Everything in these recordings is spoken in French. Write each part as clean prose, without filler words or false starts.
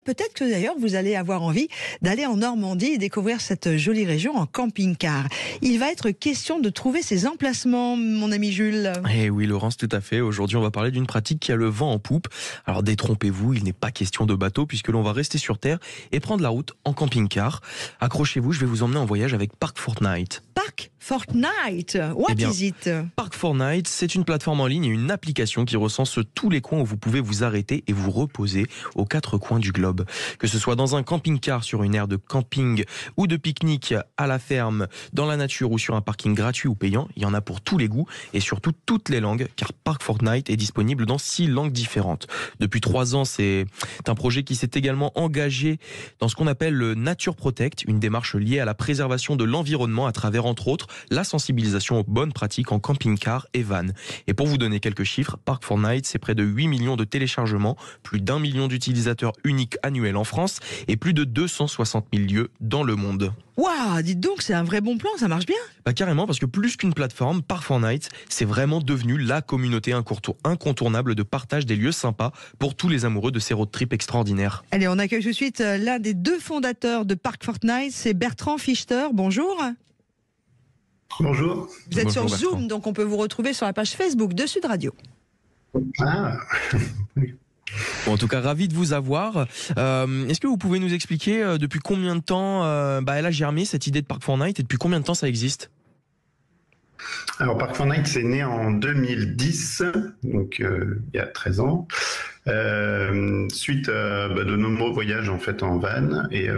peut-être que d'ailleurs vous allez avoir envie d'aller en Normandie et découvrir cette jolie région en camping-car. Il va être question de trouver ces emplacements, mon ami Jules. Eh oui, Laurence, tout à fait. Aujourd'hui, on va parler d'une pratique qui a le vent en poupe. Alors détrompez-vous, il n'est pas question de bateau puisque l'on va rester sur terre et prendre la route en camping-car. Accrochez-vous, je vais vous emmener en voyage avec Park Fortnite. Park Fortnite, what is it? Park Fortnite, c'est une plateforme en ligne et une application qui recense tous les coins où vous pouvez vous arrêter et vous reposer aux 4 coins du globe. Que ce soit dans un camping-car sur une aire de camping ou de pique-nique à la ferme, dans la nature ou sur un parking gratuit ou payant, il y en a pour tous les goûts et surtout toutes les langues, car Park Fortnite est disponible dans 6 langues différentes. Depuis 3 ans, c'est un projet qui s'est également engagé dans ce qu'on appelle le Nature Protect, une démarche liée à la préservation de l'environnement à travers, entre autres, la sensibilisation aux bonnes pratiques en camping-car et van. Et pour vous donner quelques chiffres, Park Fortnite, c'est près de 8 millions de téléchargements, plus d'1 million d'utilisateurs uniques annuels en France et plus de 260 000 lieux dans le monde. Waouh, dites donc, c'est un vrai bon plan, ça marche bien. Carrément, parce que plus qu'une plateforme, Park Fortnite, c'est vraiment devenu la communauté incontournable de partage des lieux sympas pour tous les amoureux de ces road trips extraordinaires. Allez, on accueille tout de suite l'un des 2 fondateurs de Park Fortnite, c'est Bertrand Fichter. Bonjour. Bonjour. Vous êtes Bonjour, sur Bertrand. Zoom, donc on peut vous retrouver sur la page Facebook de Sud Radio. Ah, Bon, en tout cas, ravi de vous avoir. Est-ce que vous pouvez nous expliquer depuis combien de temps elle a germé cette idée de Park Fortnite et depuis combien de temps ça existe ? alors Park Fortnite, c'est né en 2010, donc il y a 13 ans, suite à de nombreux voyages en fait en van. Et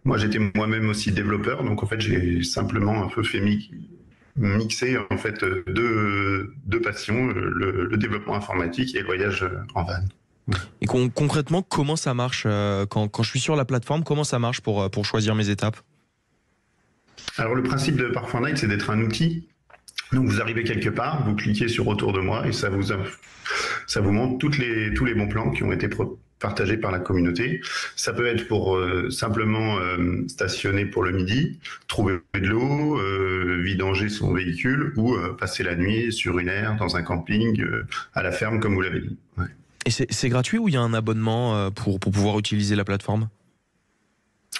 moi, j'étais moi-même aussi développeur, donc en fait, j'ai simplement un peu fait mixer en fait deux passions, le développement informatique et le voyage en van. Et concrètement, comment ça marche quand je suis sur la plateforme, comment ça marche pour choisir mes étapes ? Alors le principe de Park Fortnite, c'est d'être un outil. Donc vous arrivez quelque part, vous cliquez sur Autour de moi et ça vous montre tous les bons plans qui ont été partagés par la communauté. Ça peut être pour simplement stationner pour le midi, trouver de l'eau, vidanger son véhicule ou passer la nuit sur une aire, dans un camping, à la ferme comme vous l'avez dit. Ouais. Et c'est gratuit ou il y a un abonnement pour pouvoir utiliser la plateforme ?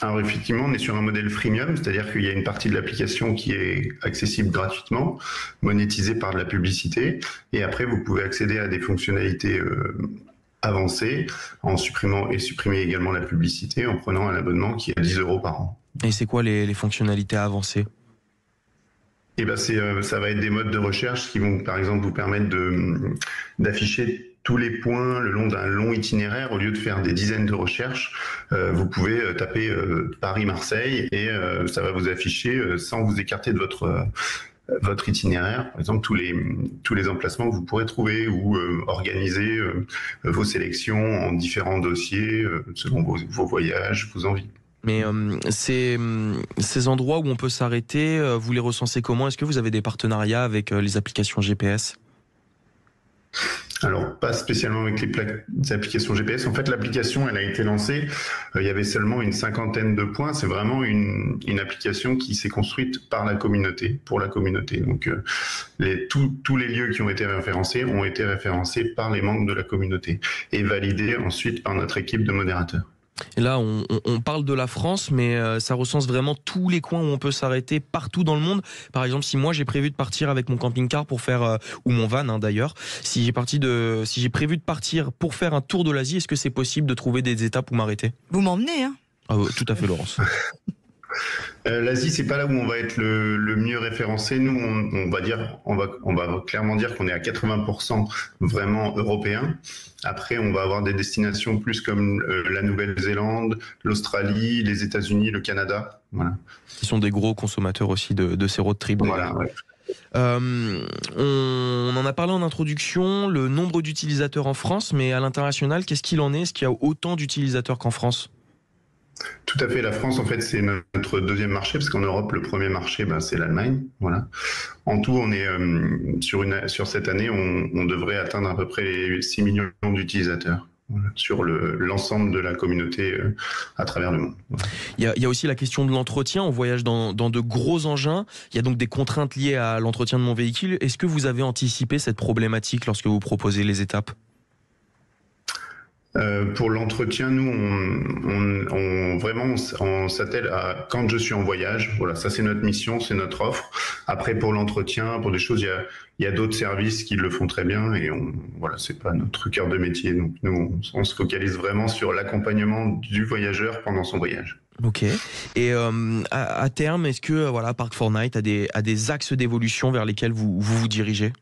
Alors effectivement, on est sur un modèle freemium, c'est-à-dire qu'il y a une partie de l'application qui est accessible gratuitement, monétisée par de la publicité, et après vous pouvez accéder à des fonctionnalités avancées en supprimer également la publicité en prenant un abonnement qui est à 10 € par an. Et c'est quoi les fonctionnalités avancées ? Et ben ça va être des modes de recherche qui vont par exemple vous permettre d'afficher tous les points le long d'un long itinéraire. Au lieu de faire des dizaines de recherches, vous pouvez taper Paris-Marseille et ça va vous afficher sans vous écarter de votre itinéraire, par exemple tous les emplacements que vous pourrez trouver ou organiser vos sélections en différents dossiers selon vos voyages, vos envies. Mais ces endroits où on peut s'arrêter, vous les recensez comment ? Est-ce que vous avez des partenariats avec les applications GPS ? Alors, pas spécialement avec les applications GPS. En fait, l'application, elle a été lancée, il y avait seulement une 50aine de points. C'est vraiment une application qui s'est construite par la communauté, pour la communauté. Donc, tous les lieux qui ont été référencés par les membres de la communauté et validés ensuite par notre équipe de modérateurs. Et là, on parle de la France, mais ça recense vraiment tous les coins où on peut s'arrêter partout dans le monde. Par exemple, si moi j'ai prévu de partir avec mon camping-car pour faire, ou mon van d'ailleurs, si j'ai prévu de partir pour faire un tour de l'Asie, est-ce que c'est possible de trouver des étapes où m'arrêter ? Vous m'emmenez, hein ? Tout à fait, Laurence. L'Asie, c'est pas là où on va être le mieux référencé. Nous, on va clairement dire qu'on est à 80% vraiment européen. Après, on va avoir des destinations plus comme la Nouvelle-Zélande, l'Australie, les États-Unis, le Canada. Voilà. Ils sont des gros consommateurs aussi de ces road trips. Voilà. Ouais. On en a parlé en introduction, le nombre d'utilisateurs en France, mais à l'international, qu'est-ce qu'il en est ? Est-ce qu'il y a autant d'utilisateurs qu'en France ? Tout à fait. La France, en fait, c'est notre deuxième marché, parce qu'en Europe, le premier marché, c'est l'Allemagne. Voilà. En tout, on est sur cette année, on devrait atteindre à peu près les 6 millions d'utilisateurs. Voilà, sur l'ensemble de la communauté à travers le monde. Voilà. Il y a aussi la question de l'entretien. On voyage dans de gros engins. Il y a donc des contraintes liées à l'entretien de mon véhicule. Est-ce que vous avez anticipé cette problématique lorsque vous proposez les étapes ? Pour l'entretien, nous, on s'attelle à quand je suis en voyage. Voilà, ça c'est notre mission, c'est notre offre. Après, pour l'entretien, pour des choses, il y a d'autres services qui le font très bien et voilà, c'est pas notre cœur de métier. Donc nous, on se focalise vraiment sur l'accompagnement du voyageur pendant son voyage. Ok. Et à terme, est-ce que voilà, Park Fortnite a des axes d'évolution vers lesquels vous dirigez ?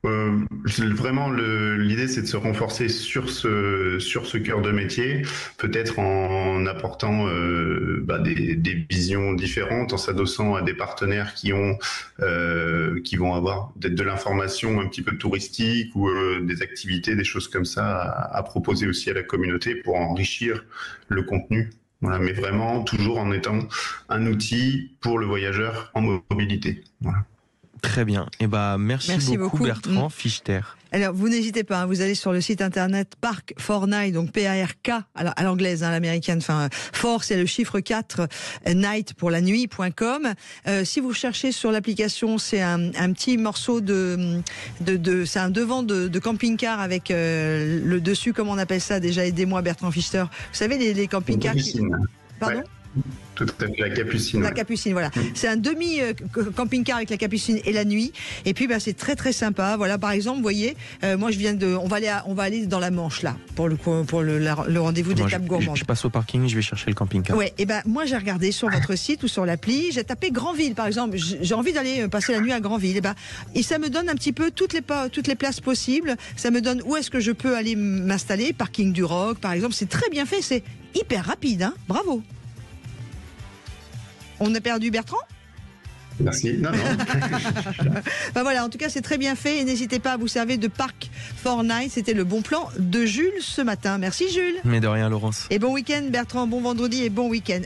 Vraiment, l'idée, c'est de se renforcer sur ce cœur de métier, peut-être en apportant des visions différentes, en s'adossant à des partenaires qui vont avoir peut-être de l'information un petit peu touristique ou des activités, des choses comme ça à proposer aussi à la communauté pour enrichir le contenu. Voilà, mais vraiment toujours en étant un outil pour le voyageur en mobilité. Voilà. Très bien. Et merci beaucoup Bertrand Fichter. Alors, vous n'hésitez pas, vous allez sur le site internet Park Fortnite, donc P-A-R-K, à l'anglaise, l'américaine, enfin, For, c'est le chiffre 4, night pour la nuit.com. Si vous cherchez sur l'application, c'est un petit morceau c'est un devant de camping-car avec le dessus, comment on appelle ça déjà, aidez-moi Bertrand Fichter. Vous savez, les camping-cars Pardon ouais. Tout à fait, la capucine. La capucine, voilà. C'est un demi-camping-car avec la capucine et la nuit. Et puis, c'est très très sympa. Voilà, par exemple, vous voyez, moi on va aller dans la Manche là pour le rendez-vous d'étape gourmande. Je passe au parking, je vais chercher le camping-car. Ouais. Et moi j'ai regardé sur votre site ou sur l'appli, j'ai tapé Granville par exemple. J'ai envie d'aller passer la nuit à Granville. Et ça me donne un petit peu toutes les places possibles. Ça me donne où est-ce que je peux aller m'installer. Parking du Roc, par exemple. C'est très bien fait. C'est hyper rapide. Hein. Bravo. On a perdu Bertrand ? Merci. Non. Voilà, en tout cas, c'est très bien fait et n'hésitez pas à vous servir de Park Fortnite. C'était le bon plan de Jules ce matin. Merci Jules. Mais de rien, Laurence. Et bon week-end Bertrand, bon vendredi et bon week-end.